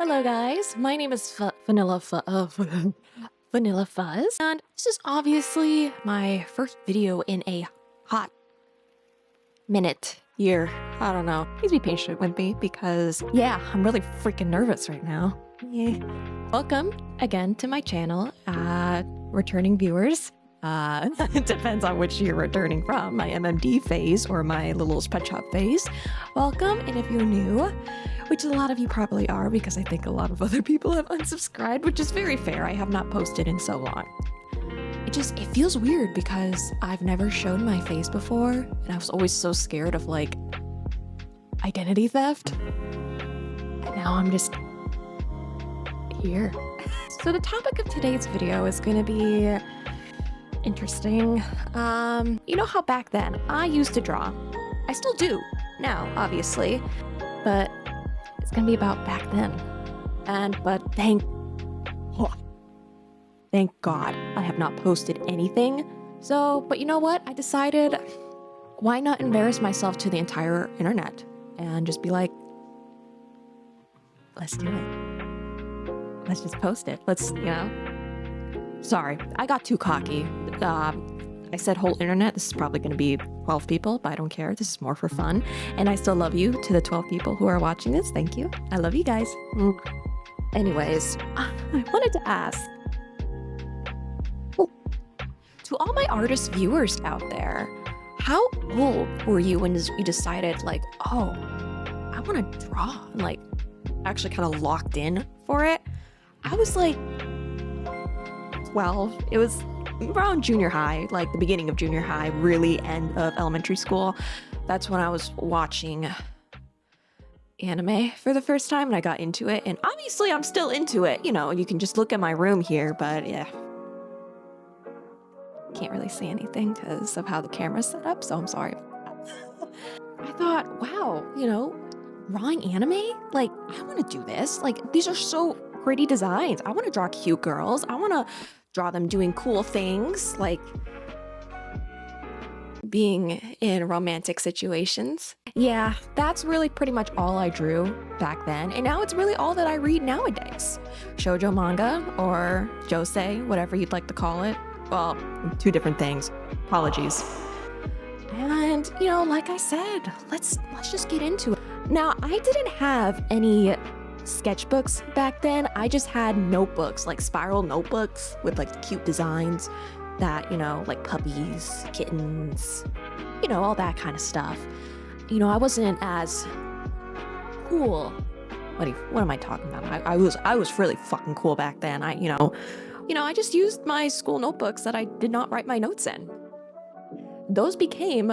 Hello guys, my name is Vanilla Vanilla Fuzz, and this is obviously my first video in a hot minute, year, I don't know. Please be patient with me because, yeah, I'm really freaking nervous right now. Yeah. Welcome again to my channel, returning viewers. It depends on which you're returning from, my MMD phase or my Little Pet Shop phase. Welcome, and if you're new, which a lot of you probably are because I think a lot of other people have unsubscribed, which is very fair. I have not posted in so long. It feels weird because I've never shown my face before, and I was always so scared of like identity theft. And now I'm just here. So the topic of today's video is going to be interesting. You know how back then I used to draw. I still do now, obviously, but it's gonna be about back then. But thank God I have not posted anything. So, but you know what? I decided, why not embarrass myself to the entire internet and just be like, let's do it. Let's just post it. Sorry, I got too cocky. I said whole internet. This is probably going to be 12 people, but I don't care. This is more for fun. And I still love you to the 12 people who are watching this. Thank you. I love you guys. Anyways, I wanted to ask, to all my artist viewers out there, how old were you when you decided like, oh, I want to draw, and like actually kind of locked in for it? I was like 12. It was around junior high, like the beginning of junior high, really end of elementary school. That's when I was watching anime for the first time and I got into it. And obviously I'm still into it. You know, you can just look at my room here, but yeah. Can't really see anything because of how the camera's set up, so I'm sorry. I thought, wow, you know, drawing anime? Like, I want to do this. Like, these are so pretty designs. I want to draw cute girls. I want to draw them doing cool things, like being in romantic situations. Yeah, that's really pretty much all I drew back then. And now it's really all that I read nowadays. Shoujo manga or josei, whatever you'd like to call it. Well, two different things. Apologies. And, you know, like I said, let's just get into it. Now, I didn't have any sketchbooks back then. I just had notebooks, like spiral notebooks with like cute designs that, you know, like puppies, kittens, you know, all that kind of stuff. You know, I wasn't as cool. What am I talking about? I was really fucking cool back then. I just used my school notebooks that I did not write my notes in. Those became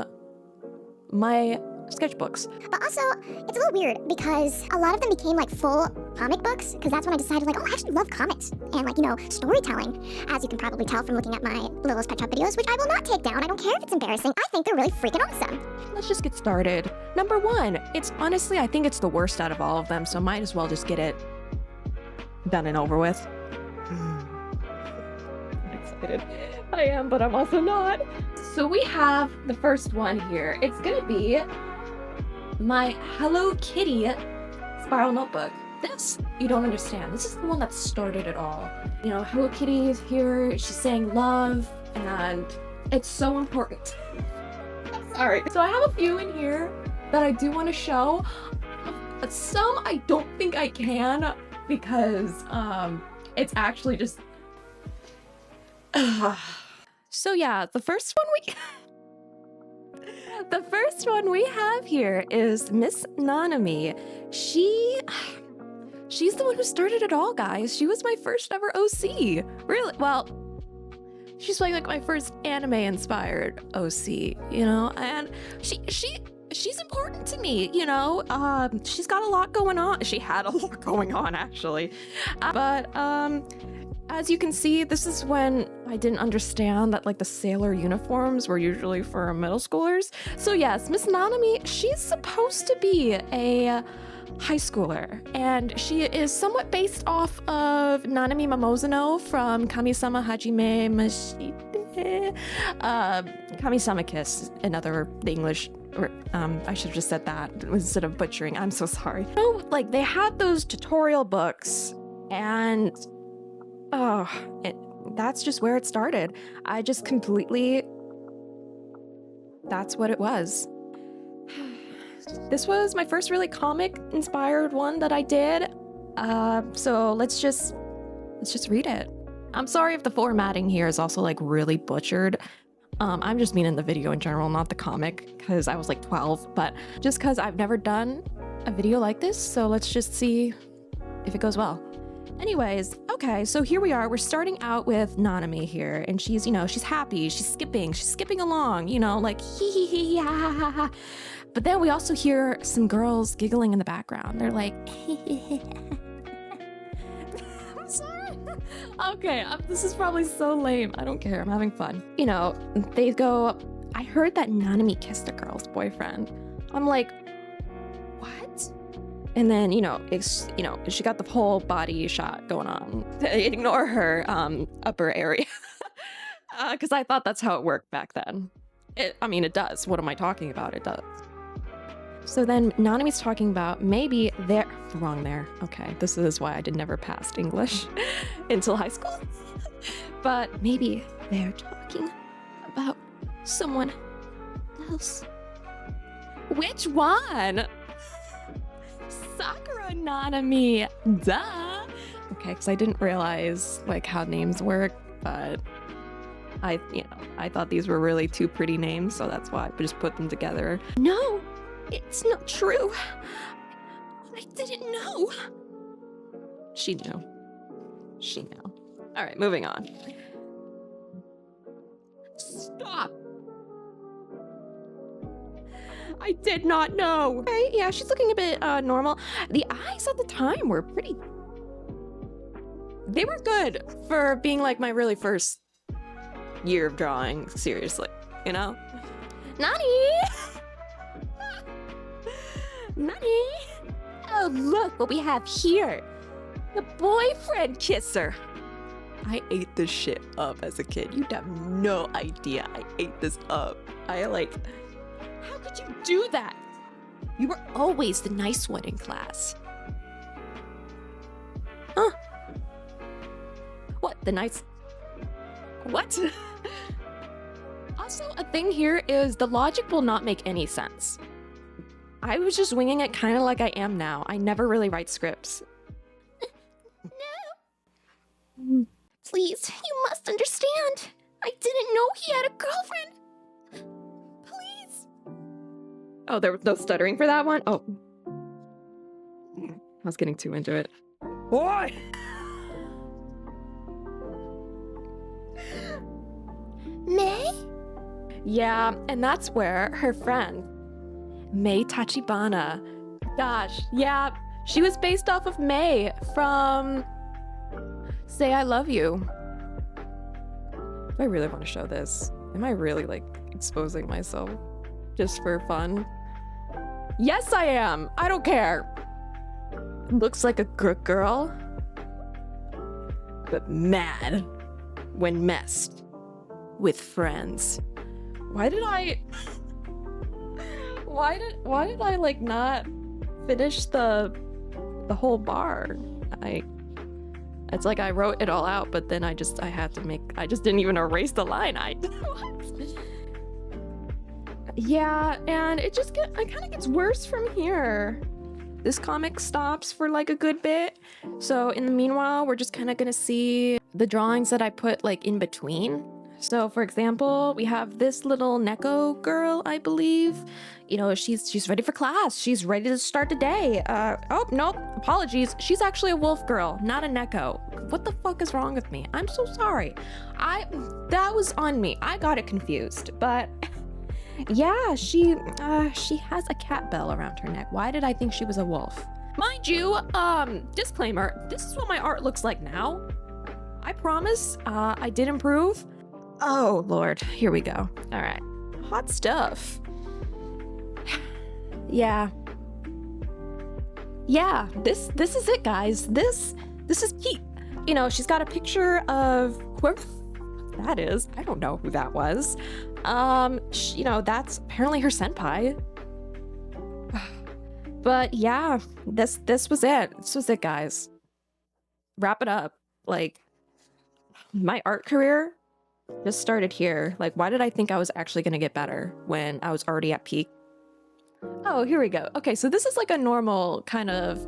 my sketchbooks. But also, it's a little weird because a lot of them became like full comic books, because that's when I decided like, oh, I actually love comics and like, you know, storytelling, as you can probably tell from looking at my Little Pet Shop videos, which I will not take down. I don't care if it's embarrassing. I think they're really freaking awesome. Let's just get started. Number one, it's honestly, I think it's the worst out of all of them, so might as well just get it done and over with. I'm excited. I am, but I'm also not. So we have the first one here. It's gonna be my Hello Kitty spiral notebook. This, you don't understand. This is the one that started it all. You know, Hello Kitty is here, she's saying love, and it's so important. I'm sorry. So I have a few in here that I do want to show. Some I don't think I can because it's actually just... So yeah, the first one we have here is Miss Nanami. She's the one who started it all, guys. She was my first ever OC. Really? Well, she's like my first anime-inspired OC, you know? And she's important to me, you know? She's got a lot going on. She had a lot going on, actually. As you can see, this is when I didn't understand that like the sailor uniforms were usually for middle schoolers. So yes, Miss Nanami, she's supposed to be a high schooler, and she is somewhat based off of Nanami Momozono from Kami-sama Hajime Mashite. Kami-sama Kiss, the English Or, I should have just said that instead of butchering. I'm so sorry. No, like they had those tutorial books and that's just where it started. I just completely, that's what it was. This was my first really comic inspired one that I did. So let's just read it. I'm sorry if the formatting here is also like really butchered. I'm just meaning the video in general, not the comic, because I was like 12, but just because I've never done a video like this, so let's just see if it goes well. Anyways, okay, so here we are. We're starting out with Nanami here, and she's, you know, she's happy, she's skipping along, you know, like hee hee hee ha ha ha ha. But then we also hear some girls giggling in the background. They're like, I'm sorry. Okay, this is probably so lame. I don't care. I'm having fun. You know, they go, I heard that Nanami kissed a girl's boyfriend. I'm like, what? And then, she got the whole body shot going on. Ignore her upper area. Because I thought that's how it worked back then. It does. What am I talking about? It does. So then Nanami's talking about maybe they're wrong there. Okay, this is why I never passed English until high school. But maybe they're talking about someone else. Which one? Sakura Nanami, duh. Okay, because I didn't realize like how names work, but I thought these were really two pretty names, so that's why I just put them together. No, it's not true. I didn't know. She knew. She knew. All right, moving on. Stop. I did not know. Okay, yeah, she's looking a bit normal. The eyes at the time were pretty... They were good for being like my really first year of drawing, seriously, you know? Nani! Nani! Oh, look what we have here. The boyfriend kisser. I ate this shit up as a kid. You have no idea. I ate this up. How could you do that? You were always the nice one in class. Huh? What? The nice... What? Also, a thing here is the logic will not make any sense. I was just winging it kind of like I am now. I never really write scripts. No. Please, you must understand. I didn't know he had a girlfriend. Please. Oh, there was no stuttering for that one? Oh. I was getting too into it. Boy! May? Yeah, and that's where her friend, May Tachibana. Gosh, yeah, she was based off of May from Say I Love You. Do I really want to show this? Am I really like exposing myself just for fun? Yes, I am. I don't care. Looks like a good girl, but mad when messed with friends. Why did I like not finish the whole bar? It's like I wrote it all out, but then I just didn't even erase the line. Yeah, and it kind of gets worse from here. This comic stops for like a good bit. So in the meanwhile, we're just kind of gonna see the drawings that I put like in between. So for example, we have this little Neko girl, I believe. You know, she's ready for class. She's ready to start the day. Oh, nope, apologies. She's actually a wolf girl, not a Neko. What the fuck is wrong with me? I'm so sorry. That was on me. I got it confused, but yeah, she has a cat bell around her neck. Why did I think she was a wolf? Mind you, disclaimer, this is what my art looks like now. I promise, I did improve. Oh, Lord. Here we go. All right. Hot stuff. Yeah. Yeah, this is it, guys. This is Pete. You know, she's got a picture of whoever that is. I don't know who that was. You know, that's apparently her senpai. But yeah, this was it. This was it, guys. Wrap it up. Like, my art career just started here. Like, why did I think I was actually gonna get better when I was already at peak? Oh, here we go. Okay, so this is like a normal kind of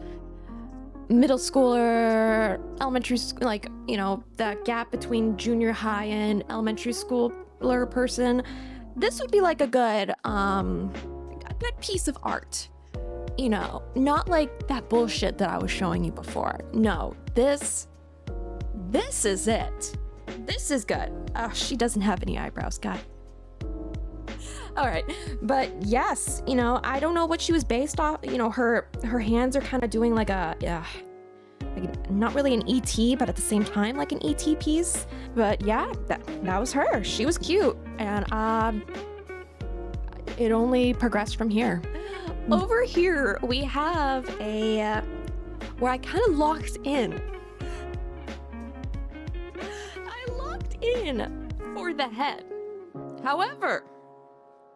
middle schooler, elementary school, like, you know, that gap between junior high and elementary schooler person. This would be like a good piece of art. You know, not like that bullshit that I was showing you before. No, this is it. This is good. Oh, she doesn't have any eyebrows, God. All right, but yes, you know, I don't know what she was based off. You know, her hands are kind of doing like a, like not really an ET, but at the same time like an ET piece. But yeah, that was her. She was cute, and it only progressed from here. Over here we have a where I kind of locked in. I locked in for the head. However,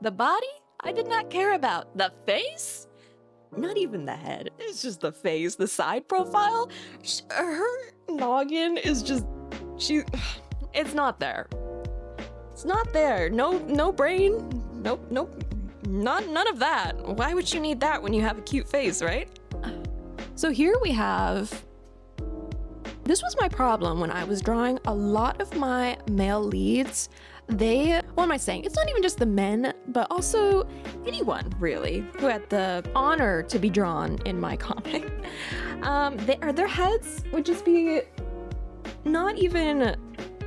the body, I did not care about. The face? Not even the head. It's just the face, the side profile. Her noggin is just, it's not there. It's not there. No brain. Nope. None of that. Why would you need that when you have a cute face, right? So here we have, this was my problem when I was drawing. A lot of my male leads, what am I saying? It's not even just the men, but also anyone really who had the honor to be drawn in my comic. Their heads would just be not even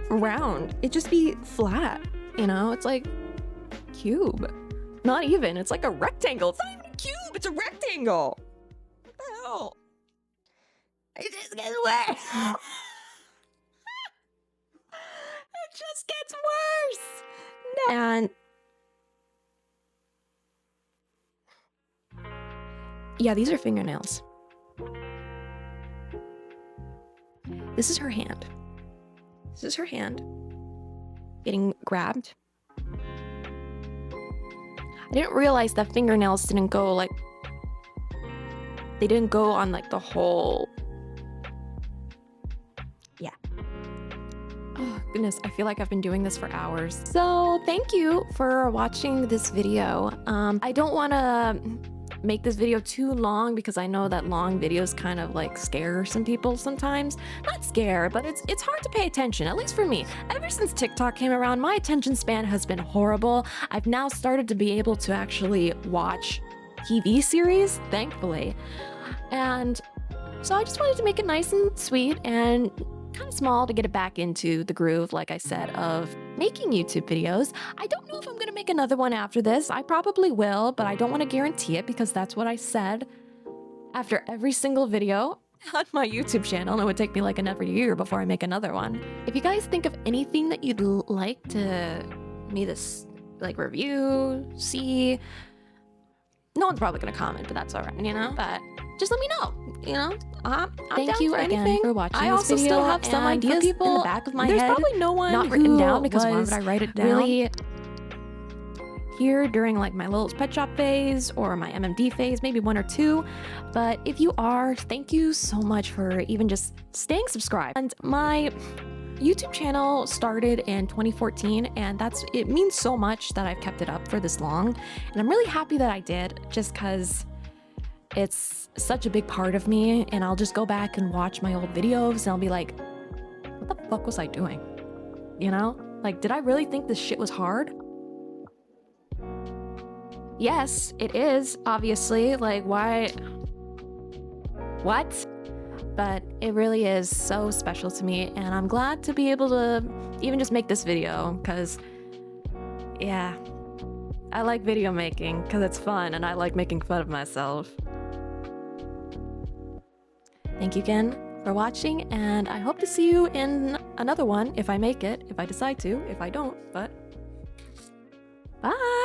round. It'd just be flat, you know? It's like cube. Not even. It's like a rectangle. It's not even a cube. It's a rectangle. What the hell? It just gets worse. It just gets worse. And yeah, these are fingernails. This is her hand. This is her hand getting grabbed. I didn't realize that fingernails didn't go like, they didn't go on like the whole, yeah. Oh goodness, I feel like I've been doing this for hours. So thank you for watching this video. I don't want to make this video too long because I know that long videos kind of like scare some people sometimes. Not scare, but it's hard to pay attention, at least for me. Ever since TikTok came around, my attention span has been horrible. I've now started to be able to actually watch TV series, thankfully. And so I just wanted to make it nice and sweet and kind of small to get it back into the groove, like I said, of making YouTube videos. I don't know if I'm gonna make another one after this. I probably will, but I don't want to guarantee it because that's what I said after every single video on my YouTube channel, and it would take me like another year before I make another one. If you guys think of anything that you'd like to me this like review, see, no one's probably gonna comment, but that's all right, you know? But just let me know, you know? I'm Thank you again for watching I this also video, still have some and for ideas people, in the back of my there's head. probably no one not written who down because why was would I write it down? really Here during like my Littlest Pet Shop phase or my MMD phase, maybe one or two. But if you are, thank you so much for even just staying subscribed. And my YouTube channel started in 2014, and it means so much that I've kept it up for this long. And I'm really happy that I did, just because it's such a big part of me. And I'll just go back and watch my old videos and I'll be like, what the fuck was I doing? You know? Like, did I really think this shit was hard? Yes, it is, obviously. Like, why? What? But it really is so special to me, and I'm glad to be able to even just make this video, because, yeah, I like video making, because it's fun, and I like making fun of myself. Thank you again for watching, and I hope to see you in another one, if I make it, if I decide to, if I don't, but bye!